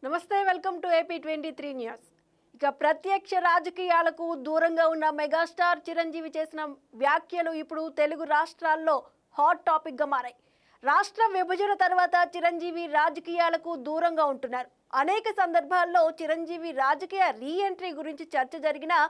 నమస్తే welcome to AP23 news. ఇక ప్రత్యక్ష రాజకీయాలకు దూరంగా ఉన్న మెగాస్టార్ చిరంజీవి చేసిన వ్యాఖ్యలు ఇప్పుడు తెలుగు రాష్ట్రాల్లో హాట్ టాపిక్ గా మారాయి. రాష్ట్ర విభజన తర్వాత చిరంజీవి రాజకీయాలకు దూరంగా ఉంటున్నారు. అనేక సందర్భాల్లో చిరంజీవి రాజకీయ రీఎంట్రీ గురించి చర్చ జరిగినా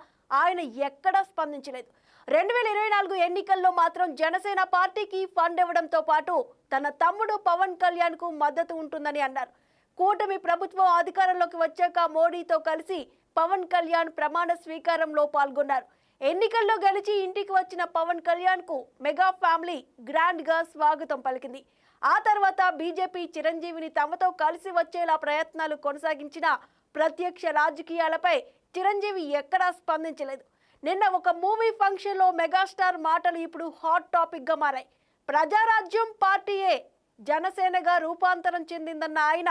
ఆయన ఎక్కడా స్పందించలేదు. 2024 ఎన్నికల్లో మాత్రం జనసేన పార్టీకి ఫండ్ ఇవ్వడంతో పాటు తన తమ్ముడు పవన్ కళ్యాణ్ కు మద్దతు ఉంటుందని అన్నారు. కూటమి ప్రభుత్వం అధికారంలోకి వచ్చాక మోడీతో కలిసి పవన్ కళ్యాణ్ ప్రమాణ స్వీకారంలో పాల్గొన్నారు. ఎన్నికల్లో గెలిచి ఇంటికి వచ్చిన పవన్ కళ్యాణ్ కు మెగా ఫ్యామిలీ గ్రాండ్ గా స్వాగతం పలికింది. ఆ తర్వాత బీజేపీ చిరంజీవిని తమతో కలిసి వచ్చేలా ప్రయత్నాలు కొనసాగించిన ప్రత్యక్ష రాజకీయాలపై చిరంజీవి ఎక్కడా స్పందించలేదు. నిన్న ఒక మూవీ ఫంక్షన్ లో మెగాస్టార్ మాటలు ఇప్పుడు హాట్ టాపిక్ గా మారాయి. ప్రజారాజ్యం పార్టీయే జనసేనగా రూపాంతరం చెందిందన్న ఆయన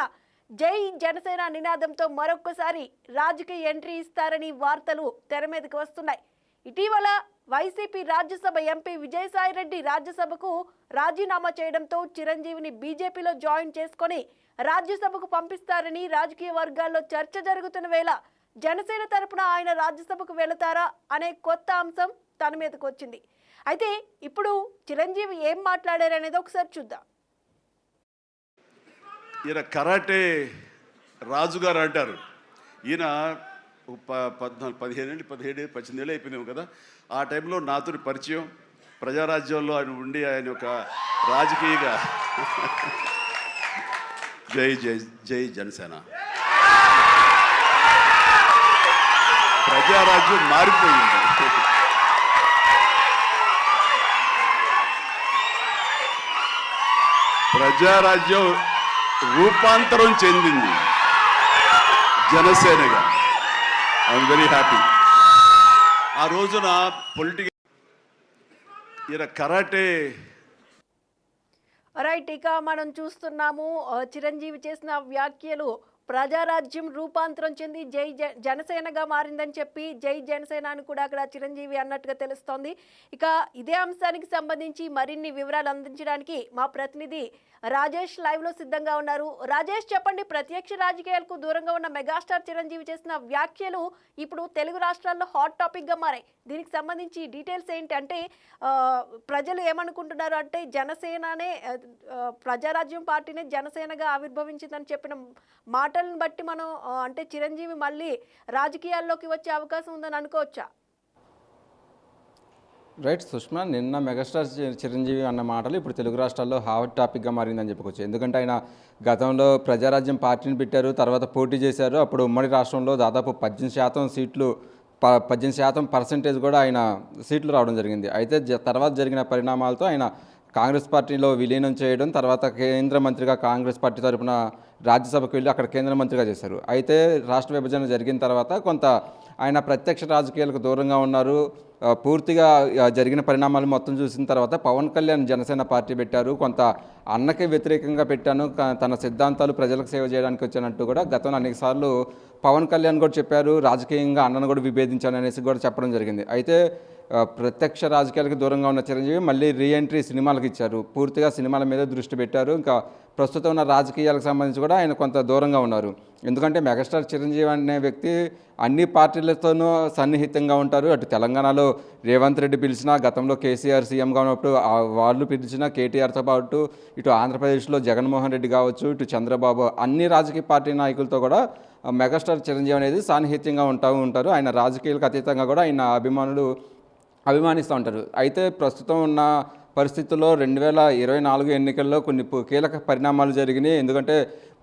జై జనసేన నినాదంతో మరొక్కసారి రాజకీయ ఎంట్రీ ఇస్తారని వార్తలు తెర మీదకి వస్తున్నాయి. ఇటీవల వైసీపీ రాజ్యసభ ఎంపీ విజయసాయిరెడ్డి రాజ్యసభకు రాజీనామా చేయడంతో చిరంజీవిని బీజేపీలో జాయిన్ చేసుకొని రాజ్యసభకు పంపిస్తారని రాజకీయ వర్గాల్లో చర్చ జరుగుతున్న వేళ జనసేన తరపున ఆయన రాజ్యసభకు వెళతారా అనే కొత్త అంశం తన మీదకు వచ్చింది. అయితే ఇప్పుడు చిరంజీవి ఏం మాట్లాడారనేది ఒకసారి చూద్దాం. ఈయన కరాటే రాజుగారు అంటారు. ఈయన 17 ఏళ్ళు అయిపోయినాము కదా. ఆ టైంలో నాతో పరిచయం, ప్రజారాజ్యంలో ఆయన ఉండి ఆయన ఒక రాజకీయగా జై జై జై జనసేన, ప్రజారాజ్యం మారిపోయింది. ప్రజారాజ్యం రూపాంతరం చెందింది జనసేనగా. I'm very happy. ఆ రోజున ఈయన కరాటే రైట్. ఇక మనం చూస్తున్నాము చిరంజీవి చేసిన వ్యాఖ్యలు ప్రజారాజ్యం రూపాంతరం చెంది జనసేనగా మారిందని చెప్పి జై జనసేన అని కూడా అక్కడ చిరంజీవి అన్నట్టుగా తెలుస్తోంది. ఇక ఇదే అంశానికి సంబంధించి మరిన్ని వివరాలు అందించడానికి మా ప్రతినిధి రాజేష్ లైవ్ లో సిద్ధంగా ఉన్నారు. రాజేష్, చెప్పండి, ప్రత్యక్ష రాజకీయాలకు దూరంగా ఉన్న మెగాస్టార్ చిరంజీవి చేసిన వ్యాఖ్యలు ఇప్పుడు తెలుగు రాష్ట్రాల్లో హాట్ టాపిక్ గా మారాయి. దీనికి సంబంధించి డీటెయిల్స్ ఏంటి అంటే ప్రజలు ఏమనుకుంటున్నారు అంటే జనసేననే ప్రజారాజ్యం పార్టీనే జనసేనగా ఆవిర్భవించిందని చెప్పిన మాటలను బట్టి మనం అంటే చిరంజీవి మళ్ళీ రాజకీయాల్లోకి వచ్చే అవకాశం ఉందని అనుకోవచ్చా? రైట్ సుష్మా, నిన్న మెగాస్టార్ చిరంజీవి అన్న మాటలు ఇప్పుడు తెలుగు రాష్ట్రాల్లో హాట్ టాపిక్గా మారిందని చెప్పుకోవచ్చు. ఎందుకంటే ఆయన గతంలో ప్రజారాజ్యం పార్టీని పెట్టారు, తర్వాత పోటీ చేశారు. అప్పుడు ఉమ్మడి రాష్ట్రంలో దాదాపు 18% సీట్లు 18% కూడా ఆయన సీట్లు రావడం జరిగింది. అయితే తర్వాత జరిగిన పరిణామాలతో ఆయన కాంగ్రెస్ పార్టీలో విలీనం చేయడం, తర్వాత కేంద్ర మంత్రిగా కాంగ్రెస్ పార్టీ తరఫున రాజ్యసభకు వెళ్ళి అక్కడ కేంద్ర మంత్రిగా చేశారు. అయితే రాష్ట్ర విభజన జరిగిన తర్వాత కొంత ఆయన ప్రత్యక్ష రాజకీయాలకు దూరంగా ఉన్నారు. పూర్తిగా జరిగిన పరిణామాలు మొత్తం చూసిన తర్వాత పవన్ కళ్యాణ్ జనసేన పార్టీ పెట్టారు. కొంత అన్నకే వ్యతిరేకంగా పెట్టాను, తన సిద్ధాంతాలు ప్రజలకు సేవ చేయడానికి వచ్చానంటూ కూడా గతంలో అనేకసార్లు పవన్ కళ్యాణ్ కూడా చెప్పారు. రాజకీయంగా అన్నను కూడా విభేదించాను అనేసి కూడా చెప్పడం జరిగింది. అయితే ప్రత్యక్ష రాజకీయాలకు దూరంగా ఉన్న చిరంజీవి మళ్ళీ రీఎంట్రీ సినిమాలకు ఇచ్చారు. పూర్తిగా సినిమాల మీద దృష్టి పెట్టారు. ఇంకా ప్రస్తుతం ఉన్న రాజకీయాలకు సంబంధించి కూడా ఆయన కొంత దూరంగా ఉన్నారు. ఎందుకంటే మెగాస్టార్ చిరంజీవి అనే వ్యక్తి అన్ని పార్టీలతోనూ సన్నిహితంగా ఉంటారు. అటు తెలంగాణలో రేవంత్ రెడ్డి పిలిచినా, గతంలో కేసీఆర్ సీఎంగా ఉన్నప్పుడు వాళ్ళు పిలిచిన కేటీఆర్తో పాటు ఇటు ఆంధ్రప్రదేశ్లో జగన్మోహన్ రెడ్డి కావచ్చు, ఇటు చంద్రబాబు, అన్ని రాజకీయ పార్టీ నాయకులతో కూడా మెగాస్టార్ చిరంజీవి అనేది సాన్నిహిత్యంగా ఉంటారు. ఆయన రాజకీయాలకు అతీతంగా కూడా ఆయన అభిమానిస్తూ ఉంటారు. అయితే ప్రస్తుతం ఉన్న పరిస్థితుల్లో 2024 ఎన్నికల్లో కొన్ని కీలక పరిణామాలు జరిగినాయి. ఎందుకంటే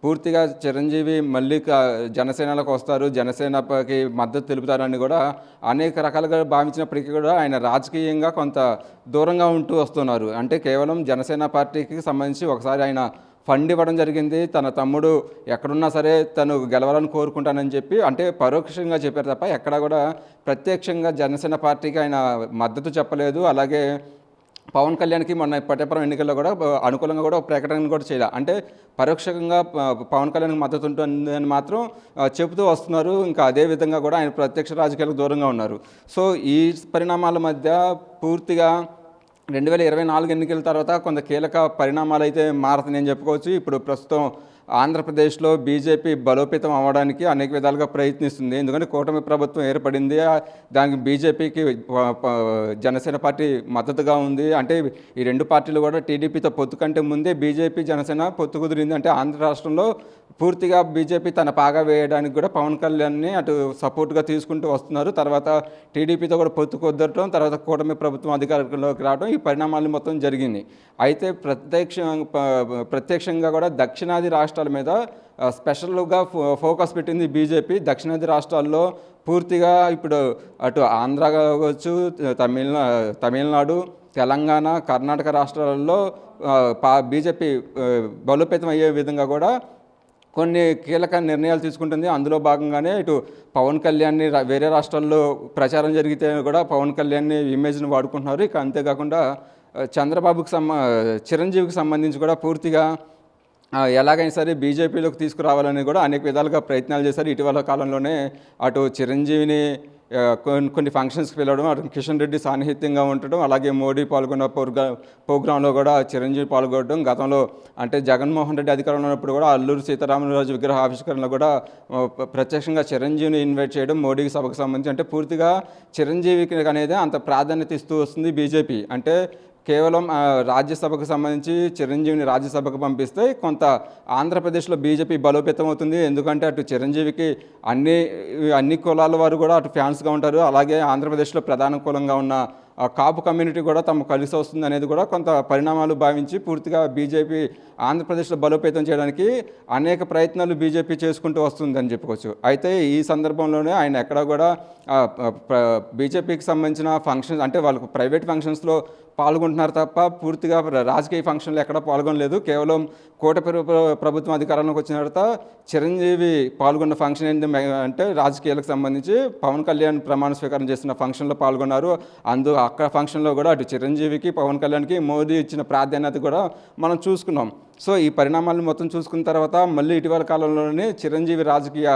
పూర్తిగా చిరంజీవి మళ్ళీ జనసేనలోకి వస్తారు, జనసేనకి మద్దతు తెలుపుతారని కూడా అనేక రకాలుగా భావించినప్పటికీ కూడా ఆయన రాజకీయంగా కొంత దూరంగా ఉంటూ వస్తున్నారు. అంటే కేవలం జనసేన పార్టీకి సంబంధించి ఒకసారి ఆయన ఫండ్ ఇవ్వడం జరిగింది. తన తమ్ముడు ఎక్కడున్నా సరే తను గెలవాలని కోరుకుంటానని చెప్పి అంటే పరోక్షంగా చెప్పారు తప్ప ఎక్కడా కూడా ప్రత్యక్షంగా జనసేన పార్టీకి ఆయన మద్దతు చెప్పలేదు. అలాగే పవన్ కళ్యాణ్కి మొన్న పట్టపురం ఎన్నికల్లో కూడా అనుకూలంగా కూడా ప్రకటన కూడా చేయాలి. అంటే పరోక్షంగా పవన్ కళ్యాణ్కి మద్దతు ఉంటుందని మాత్రం చెబుతూ వస్తున్నారు. ఇంకా అదేవిధంగా కూడా ఆయన ప్రత్యక్ష రాజకీయాలకు దూరంగా ఉన్నారు. సో ఈ పరిణామాల మధ్య పూర్తిగా 2024 ఎన్నికల తర్వాత కొంత కీలక పరిణామాలు అయితే మారుతున్నాయని చెప్పుకోవచ్చు. ఇప్పుడు ప్రస్తుతం ఆంధ్రప్రదేశ్లో బీజేపీ బలోపేతం అవ్వడానికి అనేక విధాలుగా ప్రయత్నిస్తుంది. ఎందుకంటే కూటమి ప్రభుత్వం ఏర్పడింది, దానికి బీజేపీకి జనసేన పార్టీ మద్దతుగా ఉంది. అంటే ఈ రెండు పార్టీలు కూడా టీడీపీతో పొత్తు కంటే ముందే బీజేపీ జనసేన పొత్తు కుదిరింది. అంటే ఆంధ్ర రాష్ట్రంలో పూర్తిగా బీజేపీ తన పాగా వేయడానికి కూడా పవన్ కళ్యాణ్ని అటు సపోర్ట్గా తీసుకుంటూ వస్తున్నారు. తర్వాత టీడీపీతో కూడా పొత్తు కుదరటం, తర్వాత కూటమి ప్రభుత్వం అధికారంలోకి రావడం, ఈ పరిణామాలు మొత్తం జరిగింది. అయితే ప్రత్యక్షంగా కూడా దక్షిణాది రాష్ట్రాల మీద స్పెషల్గా ఫోకస్ పెట్టింది బీజేపీ. దక్షిణాది రాష్ట్రాల్లో పూర్తిగా ఇప్పుడు అటు ఆంధ్ర కావచ్చు, తమిళనాడు, తెలంగాణ, కర్ణాటక రాష్ట్రాలలో బీజేపీ బలోపేతం అయ్యే విధంగా కూడా కొన్ని కీలక నిర్ణయాలు తీసుకుంటుంది. అందులో భాగంగానే ఇటు పవన్ కళ్యాణ్ని వేరే రాష్ట్రాల్లో ప్రచారం జరిగితే కూడా పవన్ కళ్యాణ్ని ఇమేజ్ని వాడుకుంటున్నారు. ఇక అంతేకాకుండా చంద్రబాబుకి చిరంజీవికి సంబంధించి కూడా పూర్తిగా ఎలాగైనా సరే బీజేపీలోకి తీసుకురావాలని కూడా అనేక విధాలుగా ప్రయత్నాలు చేశారు. ఇటీవల కాలంలోనే అటు చిరంజీవిని కొన్ని ఫంక్షన్స్కి వెళ్ళడం, అటు కిషన్ రెడ్డి సాన్నిహిత్యంగా ఉండటం, అలాగే మోడీ పాల్గొన్న ప్రోగ్రాంలో కూడా చిరంజీవి పాల్గొనడం. గతంలో అంటే జగన్మోహన్ రెడ్డి అధికారంలో ఉన్నప్పుడు కూడా అల్లూరు సీతారామరాజు విగ్రహ ఆవిష్కరణలో కూడా ప్రత్యక్షంగా చిరంజీవిని ఇన్వైట్ చేయడం మోడీ సభకు సంబంధించి. అంటే పూర్తిగా చిరంజీవికి అనేది అంత ప్రాధాన్యత ఇస్తూ వస్తుంది బీజేపీ. అంటే కేవలం రాజ్యసభకు సంబంధించి చిరంజీవిని రాజ్యసభకు పంపిస్తే కొంత ఆంధ్రప్రదేశ్లో బీజేపీ బలోపేతం అవుతుంది. ఎందుకంటే అటు చిరంజీవికి అన్ని కులాల వారు కూడా అటు ఫ్యాన్స్గా ఉంటారు. అలాగే ఆంధ్రప్రదేశ్లో ప్రధాన కులంగా ఉన్న కాపు కమ్యూనిటీ కూడా తమకు కలిసి వస్తుంది అనేది కూడా కొంత పరిణామాలు భావించి పూర్తిగా బీజేపీ ఆంధ్రప్రదేశ్లో బలోపేతం చేయడానికి అనేక ప్రయత్నాలు బీజేపీ చేసుకుంటూ వస్తుందని చెప్పుకోవచ్చు. అయితే ఈ సందర్భంలోనే ఆయన ఎక్కడ కూడా బీజేపీకి సంబంధించిన ఫంక్షన్స్ అంటే వాళ్ళకు ప్రైవేట్ ఫంక్షన్స్లో పాల్గొంటున్నారు తప్ప పూర్తిగా రాజకీయ ఫంక్షన్లు ఎక్కడ పాల్గొనలేదు. కేవలం ప్రభుత్వం అధికారంలోకి వచ్చిన తర్వాత చిరంజీవి పాల్గొన్న ఫంక్షన్ ఏంటి అంటే రాజకీయాలకు సంబంధించి పవన్ కళ్యాణ్ ప్రమాణ స్వీకారం చేసిన ఫంక్షన్లో పాల్గొన్నారు. అక్కడ ఫంక్షన్లో కూడా అటు చిరంజీవికి పవన్ కళ్యాణ్కి మోదీ ఇచ్చిన ప్రాధాన్యత కూడా మనం చూసుకున్నాం. సో ఈ పరిణామాలను మొత్తం చూసుకున్న తర్వాత మళ్ళీ ఇటీవల కాలంలోనే చిరంజీవి రాజకీయ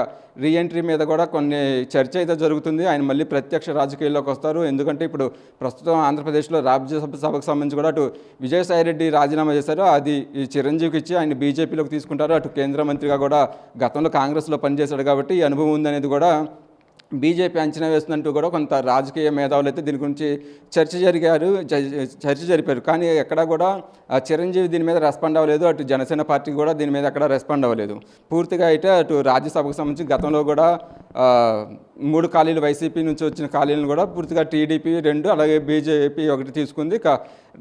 రీఎంట్రీ మీద కూడా కొన్ని చర్చ అయితే జరుగుతుంది. ఆయన మళ్ళీ ప్రత్యక్ష రాజకీయాల్లోకి వస్తారు. ఎందుకంటే ఇప్పుడు ప్రస్తుతం ఆంధ్రప్రదేశ్లో రాజ్యసభకు సంబంధించి కూడా అటు విజయసాయిరెడ్డి రాజీనామా చేశారు. అది ఈ చిరంజీవికి ఇచ్చి ఆయన బీజేపీలోకి తీసుకుంటారు. అటు కేంద్ర మంత్రిగా కూడా గతంలో కాంగ్రెస్లో పనిచేశాడు కాబట్టి ఈ అనుభవం ఉందనేది కూడా బీజేపీ అంచనా వేస్తున్నట్టు కూడా కొంత రాజకీయ మేధావులు అయితే దీని గురించి చర్చ జరిపారు. కానీ ఎక్కడా కూడా చిరంజీవి దీని మీద రెస్పాండ్ అవ్వలేదు. అటు జనసేన పార్టీ కూడా దీని మీద ఎక్కడ రెస్పాండ్ అవ్వలేదు. పూర్తిగా అయితే అటు రాజ్యసభకు సంబంధించి గతంలో కూడా 3 ఖాళీలు వైసీపీ నుంచి వచ్చిన ఖాళీలను కూడా పూర్తిగా టీడీపీ 2 అలాగే బీజేపీ 1 తీసుకుంది. ఇక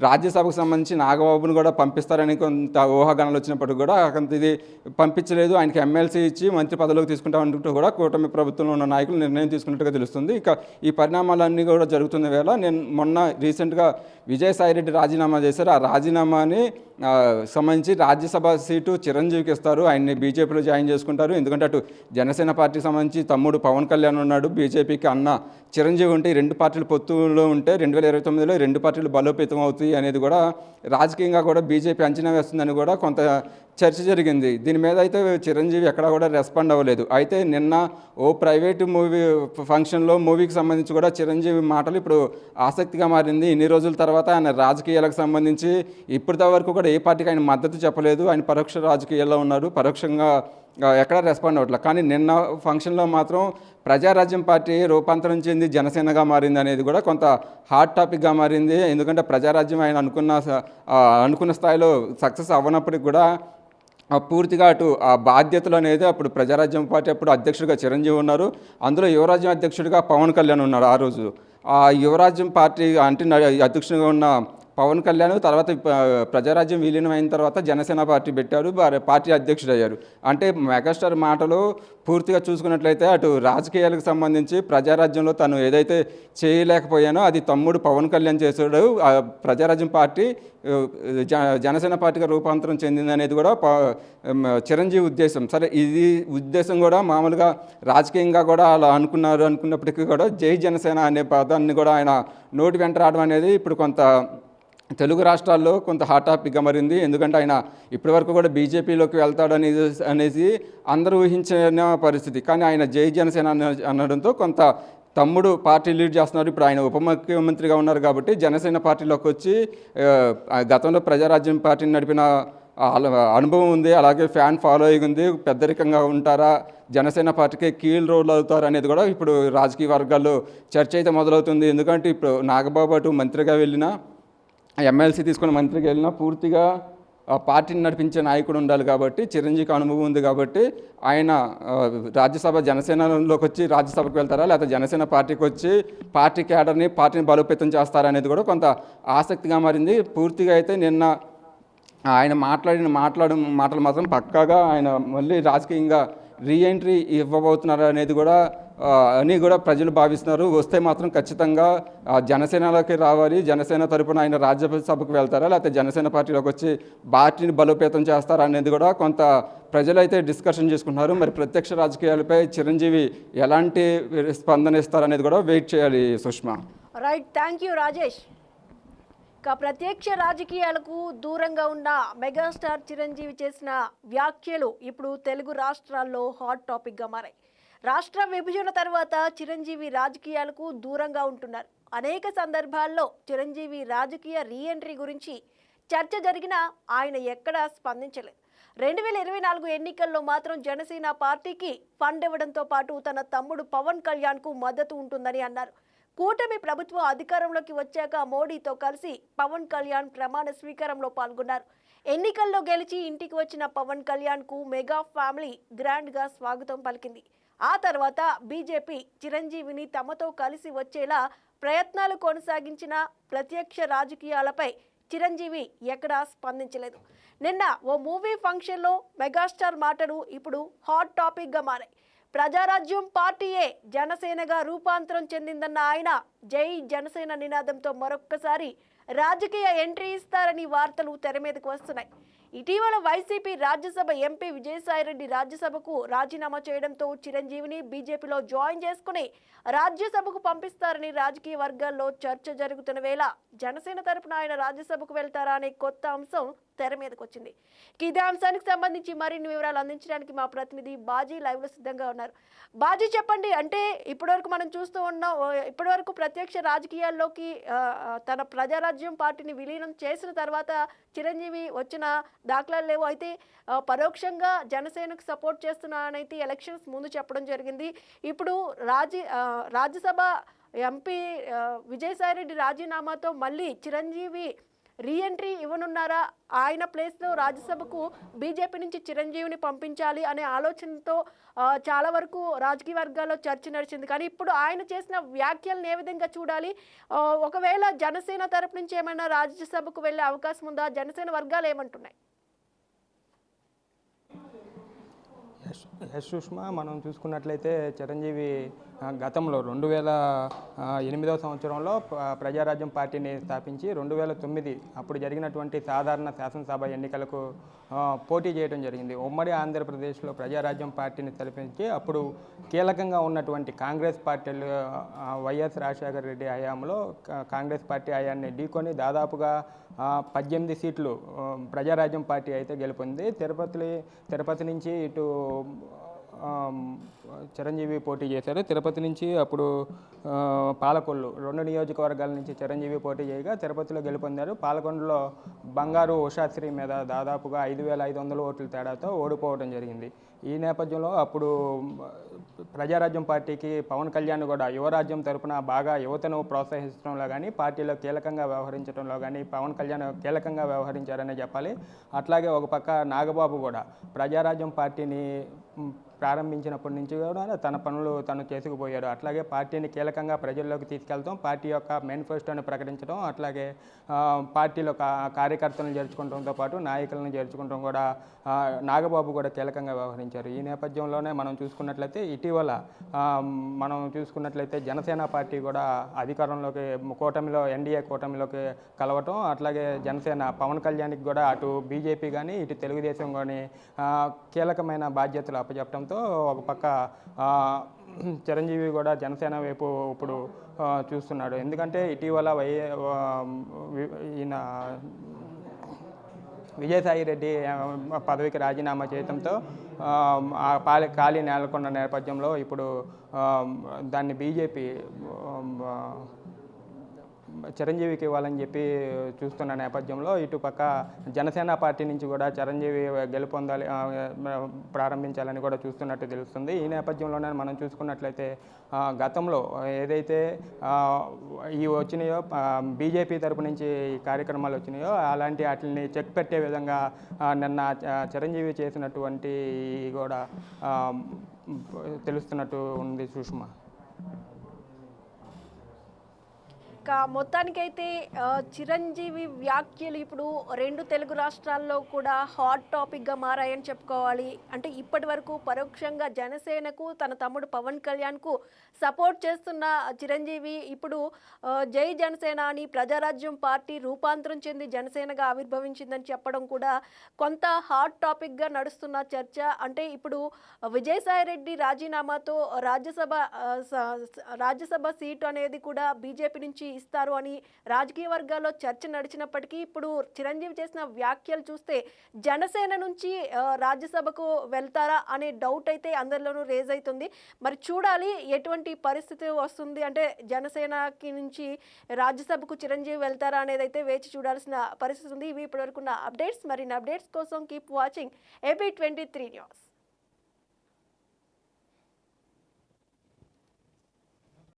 రాజ్యసభకు సంబంధించి నాగబాబును కూడా పంపిస్తారని కొంత ఊహాగానాలు వచ్చినప్పటికీ కూడా కొంత ఇది పంపించలేదు. ఆయనకి ఎమ్మెల్సీ ఇచ్చి మంత్రి పదవిలోకి తీసుకుంటామంటూ కూడా కూటమి ప్రభుత్వంలో ఉన్న నాయకులు నిర్ణయం తీసుకున్నట్టుగా తెలుస్తుంది. ఇక ఈ పరిణామాలన్నీ కూడా జరుగుతున్న వేళ నేను మొన్న రీసెంట్గా విజయసాయిరెడ్డి రాజీనామా చేశారు. ఆ రాజీనామాని సంబంధించి రాజ్యసభ సీటు చిరంజీవికి ఇస్తారు. ఆయన్ని బీజేపీలో జాయిన్ చేసుకుంటారు. ఎందుకంటే అటు జనసేన పార్టీకి సంబంధించి తమ్ముడు పవన్ కళ్యాణ్ ఉన్నాడు, బీజేపీకి అన్న చిరంజీవి ఉంటే ఈ 2 పార్టీలు పొత్తులో ఉంటే 2029లో 2 పార్టీలు బలోపేతం అవుతాయి అనేది కూడా రాజకీయంగా కూడా బీజేపీ అంచనా వేస్తుందని కూడా కొంత చర్చ జరిగింది. దీని మీద అయితే చిరంజీవి ఎక్కడా కూడా రెస్పాండ్ అవ్వలేదు. అయితే నిన్న ప్రైవేటు మూవీకి సంబంధించి కూడా చిరంజీవి మాటలు ఇప్పుడు ఆసక్తిగా మారింది. ఇన్ని రోజుల తర్వాత ఆయన రాజకీయాలకు సంబంధించి ఇప్పటి వరకు కూడా ఏ పార్టీకి ఆయన మద్దతు చెప్పలేదు. ఆయన పరోక్ష రాజకీయాల్లో ఉన్నారు, పరోక్షంగా ఎక్కడా రెస్పాండ్ అవ్వట్లేదు. కానీ నిన్న ఫంక్షన్లో మాత్రం ప్రజారాజ్యం పార్టీ రూపాంతరం చెంది జనసేనగా మారింది అనేది కూడా కొంత హాట్ టాపిక్గా మారింది. ఎందుకంటే ప్రజారాజ్యం ఆయన అనుకున్న స్థాయిలో సక్సెస్ అవ్వనప్పటికి కూడా పూర్తిగా అటు ఆ బాధ్యతలు అనేది అప్పుడు ప్రజారాజ్యం పార్టీ అప్పుడు అధ్యక్షుడిగా చిరంజీవి ఉన్నారు. అందులో యువరాజ్యం అధ్యక్షుడిగా పవన్ కళ్యాణ్ ఉన్నారు. ఆ రోజు ఆ యువరాజ్యం పార్టీ అంటే అధ్యక్షుడిగా ఉన్న పవన్ కళ్యాణ్ తర్వాత ప్రజారాజ్యం విలీనం అయిన తర్వాత జనసేన పార్టీ పెట్టారు, పార్టీ అధ్యక్షుడు అయ్యారు. అంటే మెగాస్టార్ మాటలు పూర్తిగా చూసుకున్నట్లయితే అటు రాజకీయాలకు సంబంధించి ప్రజారాజ్యంలో తను ఏదైతే చేయలేకపోయానో అది తమ్ముడు పవన్ కళ్యాణ్ చేశాడు. ప్రజారాజ్యం పార్టీ జనసేన పార్టీగా రూపాంతరం చెందింది అనేది కూడా చిరంజీవి ఉద్దేశం. సరే, ఇది ఉద్దేశం కూడా మామూలుగా రాజకీయంగా కూడా అలా అనుకున్నప్పటికీ కూడా జై జనసేన అనే పదాన్ని కూడా ఆయన నోటి వెంట రావడం అనేది ఇప్పుడు కొంత తెలుగు రాష్ట్రాల్లో కొంత హాట్ టాపిక్గా మారింది. ఎందుకంటే ఆయన ఇప్పటివరకు కూడా బీజేపీలోకి అనేసి అందరూ ఊహించిన పరిస్థితి. కానీ ఆయన జై జనసేన అనడంతో కొంత తమ్ముడు పార్టీ లీడ్ చేస్తున్నారు. ఇప్పుడు ఆయన ఉప ముఖ్యమంత్రిగా ఉన్నారు కాబట్టి జనసేన పార్టీలోకి వచ్చి గతంలో ప్రజారాజ్యం పార్టీని నడిపిన అనుభవం ఉంది, అలాగే ఫ్యాన్ ఫాలోయింగ్ ఉంది, పెద్దరికంగా ఉంటారా, జనసేన పార్టీకి కీల్ రోల్ అవుతారు అనేది కూడా ఇప్పుడు రాజకీయ వర్గాల్లో చర్చ అయితే మొదలవుతుంది. ఎందుకంటే ఇప్పుడు నాగబాబు అటు మంత్రిగా వెళ్ళినా, ఎమ్మెల్సీ తీసుకున్న మంత్రికి వెళ్ళినా పూర్తిగా పార్టీని నడిపించే నాయకుడు ఉండాలి కాబట్టి, చిరంజీవికి అనుభవం ఉంది కాబట్టి ఆయన రాజ్యసభ జనసేనలోకి వచ్చి రాజ్యసభకు వెళ్తారా, లేకపోతే జనసేన పార్టీకి వచ్చి పార్టీ పార్టీని బలోపేతం చేస్తారా అనేది కూడా కొంత ఆసక్తిగా మారింది. పూర్తిగా అయితే నిన్న ఆయన మాటలు మాత్రం పక్కాగా ఆయన మళ్ళీ రాజకీయంగా రీఎంట్రీ ఇవ్వబోతున్నారు అనేది కూడా అని కూడా ప్రజలు భావిస్తున్నారు. వస్తే మాత్రం ఖచ్చితంగా జనసేనలోకి రావాలి, జనసేన తరపున ఆయన రాజ్యసభకు వెళ్తారా, లేకపోతే జనసేన పార్టీలోకి వచ్చి పార్టీని బలోపేతం చేస్తారా అనేది కూడా కొంత ప్రజలైతే డిస్కషన్ చేసుకుంటున్నారు. మరి ప్రత్యక్ష రాజకీయాలపై చిరంజీవి ఎలాంటి స్పందన ఇస్తారనేది కూడా వెయిట్ చేయాలి Sushma. Right, thank you Rajesh. ఇక ప్రత్యక్ష రాజకీయాలకు దూరంగా ఉన్న మెగాస్టార్ చిరంజీవి చేసిన వ్యాఖ్యలు ఇప్పుడు తెలుగు రాష్ట్రాల్లో హాట్ టాపిక్గా మారాయి. రాష్ట్ర విభజన తర్వాత చిరంజీవి రాజకీయాలకు దూరంగా ఉంటున్నారు. అనేక సందర్భాల్లో చిరంజీవి రాజకీయ రీఎంట్రీ గురించి చర్చ జరిగినా ఆయన ఎక్కడా స్పందించలేదు. 2024 ఎన్నికల్లో మాత్రం జనసేన పార్టీకి ఫండ్ ఇవ్వడంతో పాటు తన తమ్ముడు పవన్ కళ్యాణ్కు మద్దతు ఉంటుందని అన్నారు. కూటమి ప్రభుత్వం అధికారంలోకి వచ్చాక మోడీతో కలిసి పవన్ కళ్యాణ్ ప్రమాణ స్వీకారంలో పాల్గొన్నారు. ఎన్నికల్లో గెలిచి ఇంటికి వచ్చిన పవన్ కళ్యాణ్కు మెగా ఫ్యామిలీ గ్రాండ్గా స్వాగతం పలికింది. ఆ తర్వాత బీజేపీ చిరంజీవిని తమతో కలిసి వచ్చేలా ప్రయత్నాలు కొనసాగించిన ప్రత్యక్ష రాజకీయాలపై చిరంజీవి ఎక్కడా స్పందించలేదు. నిన్న ఓ మూవీ ఫంక్షన్లో మెగాస్టార్ మాటలు ఇప్పుడు హాట్ టాపిక్గా మారాయి. ప్రజారాజ్యం పార్టీయే జనసేనగా రూపాంతరం చెందిందన్న ఆయన జై జనసేన నినాదంతో మరొక్కసారి రాజకీయ ఎంట్రీ ఇస్తారని వార్తలు తెర మీదకు వస్తున్నాయి. ఇటీవల వైసీపీ రాజ్యసభ ఎంపీ విజయసాయిరెడ్డి రాజ్యసభకు రాజీనామా చేయడంతో చిరంజీవిని బీజేపీలో జాయిన్ చేసుకుని రాజ్యసభకు పంపిస్తారని రాజకీయ వర్గాల్లో చర్చ జరుగుతున్న వేళ జనసేన తరపున ఆయన రాజ్యసభకు వెళ్తారా అనే కొత్త అంశం తెర మీదకు వచ్చింది. ఇదే అంశానికి సంబంధించి మరిన్ని వివరాలు అందించడానికి మా ప్రతినిధి బాజీ లైవ్ లో సిద్ధంగా ఉన్నారు. బాజీ, చెప్పండి. అంటే ఇప్పటివరకు మనం చూస్తూ ఉన్నాం, ఇప్పటివరకు ప్రత్యక్ష రాజకీయాల్లోకి తన ప్రజారాజ్యం పార్టీని విలీనం చేసిన తర్వాత చిరంజీవి వచ్చిన దాఖలాలు లేవు. అయితే పరోక్షంగా జనసేనకు సపోర్ట్ చేస్తున్నానైతే ఎలక్షన్స్ ముందు చెప్పడం జరిగింది. ఇప్పుడు రాజ్యసభ ఎంపీ విజయసాయిరెడ్డి రాజీనామాతో మళ్ళీ చిరంజీవి రీఎంట్రీ ఇవ్వనున్నారా? ఆయన ప్లేస్లో రాజ్యసభకు బీజేపీ నుంచి చిరంజీవిని పంపించాలి అనే ఆలోచనతో చాలా వరకు రాజకీయ వర్గాల్లో చర్చ నడిచింది. కానీ ఇప్పుడు ఆయన చేసిన వ్యాఖ్యలను ఏ విధంగా చూడాలి? ఒకవేళ జనసేన తరపు నుంచి ఏమైనా రాజ్యసభకు వెళ్ళే అవకాశం ఉందా? జనసేన వర్గాలు ఏమంటున్నాయి? సుష్మా, మనం చూసుకున్నట్లయితే చిరంజీవి గతంలో 2008 సంవత్సరంలో ప్రజారాజ్యం పార్టీని స్థాపించి 2009 అప్పుడు జరిగినటువంటి సాధారణ శాసనసభ ఎన్నికలకు పోటీ చేయడం జరిగింది. ఉమ్మడి ఆంధ్రప్రదేశ్లో ప్రజారాజ్యం పార్టీని స్థాపించి అప్పుడు కీలకంగా ఉన్నటువంటి కాంగ్రెస్ పార్టీలు వైఎస్ రాజశేఖర రెడ్డి హయాంలో కాంగ్రెస్ పార్టీ హయాన్ని ఢీకొని దాదాపుగా 18 సీట్లు ప్రజారాజ్యం పార్టీ అయితే గెలుపొంది. తిరుపతి నుంచి ఇటు చిరంజీవి పోటీ చేశారు. తిరుపతి నుంచి అప్పుడు పాలకొల్లు 2 నియోజకవర్గాల నుంచి చిరంజీవి పోటీ చేయగా తిరుపతిలో గెలుపొందారు. పాలకొండలో బంగారు ఉషాశ్రీ మీద దాదాపుగా 5,500 ఓట్ల తేడాతో ఓడిపోవడం జరిగింది. ఈ నేపథ్యంలో అప్పుడు ప్రజారాజ్యం పార్టీకి పవన్ కళ్యాణ్ కూడా యువరాజ్యం తరపున బాగా యువతను ప్రోత్సహించడంలో కానీ పార్టీలో కీలకంగా వ్యవహరించడంలో కానీ పవన్ కళ్యాణ్ కీలకంగా వ్యవహరించారనే చెప్పాలి. అట్లాగే ఒక పక్క నాగబాబు కూడా ప్రజారాజ్యం పార్టీని ప్రారంభించినప్పటి నుంచి కూడా తన పనులు తను చేసుకుపోయాడు. అట్లాగే పార్టీని కీలకంగా ప్రజల్లోకి తీసుకెళ్తాం, పార్టీ యొక్క మేనిఫెస్టోని ప్రకటించడం, అట్లాగే పార్టీలో కార్యకర్తలను చేర్చుకోవడంతో పాటు నాయకులను చేర్చుకోవడం కూడా నాగబాబు కూడా కీలకంగా వ్యవహరించారు. ఈ నేపథ్యంలోనే మనం చూసుకున్నట్లయితే ఇటీవల జనసేన పార్టీ కూడా అధికారంలోకి కూటమిలో ఎన్డీఏ కూటమిలోకి కలవటం, అట్లాగే జనసేన పవన్ కళ్యాణ్కి కూడా అటు బీజేపీ కానీ ఇటు తెలుగుదేశం కానీ కీలకమైన బాధ్యతలు అప్పచెప్పడంతో ఒక పక్క చిరంజీవి కూడా జనసేన వైపు ఇప్పుడు చూస్తున్నాడు. ఎందుకంటే ఇటీవల ఈయన విజయసాయిరెడ్డి పదవికి రాజీనామా చేయడంతో ఖాళీ నెలకొన్న నేపథ్యంలో ఇప్పుడు దాన్ని బీజేపీ చిరంజీవికి ఇవ్వాలని చెప్పి చూస్తున్న నేపథ్యంలో ఇటుపక్క జనసేన పార్టీ నుంచి కూడా చిరంజీవి గెలుపొందాలి ప్రారంభించాలని కూడా చూస్తున్నట్టు తెలుస్తుంది. ఈ నేపథ్యంలోనే మనం చూసుకున్నట్లయితే గతంలో ఏదైతే ఈ వచ్చినాయో బీజేపీ తరపు నుంచి ఈ కార్యక్రమాలు వచ్చినాయో అలాంటి వాటిని చెక్ పెట్టే విధంగా నిన్న చిరంజీవి చేసినటువంటి కూడా తెలుస్తున్నట్టు ఉంది సుష్మా. మొత్తానికైతే చిరంజీవి వ్యాఖ్యలు ఇప్పుడు రెండు తెలుగు రాష్ట్రాల్లో కూడా హాట్ టాపిక్గా మారాయని చెప్పుకోవాలి. అంటే ఇప్పటి వరకు పరోక్షంగా జనసేనకు తన తమ్ముడు పవన్ కళ్యాణ్కు సపోర్ట్ చేస్తున్న చిరంజీవి ఇప్పుడు జై జనసేన అని ప్రజారాజ్యం పార్టీ రూపాంతరం చెంది జనసేనగా ఆవిర్భవించిందని చెప్పడం కూడా కొంత హాట్ టాపిక్గా నడుస్తున్న చర్చ. అంటే ఇప్పుడు విజయసాయిరెడ్డి రాజీనామాతో రాజ్యసభ సీటు అనేది కూడా బీజేపీ నుంచి ఇస్తారు అని రాజకీయ వర్గాల్లో చర్చ నడిచినప్పటికీ ఇప్పుడు చిరంజీవి చేసిన వ్యాఖ్యలు చూస్తే జనసేన నుంచి రాజ్యసభకు వెళ్తారా అనే డౌట్ అయితే అందరిలోనూ రేజ్ అవుతుంది. మరి చూడాలి ఎటువంటి పరిస్థితి వస్తుంది, అంటే జనసేనకి నుంచి రాజ్యసభకు చిరంజీవి వెళ్తారా అనేది అయితే వేచి చూడాల్సిన పరిస్థితి ఉంది. ఇవి ఇప్పటివరకు ఉన్న అప్డేట్స్. మరిన్ని అప్డేట్స్ కోసం కీప్ వాచింగ్ AP23 న్యూస్.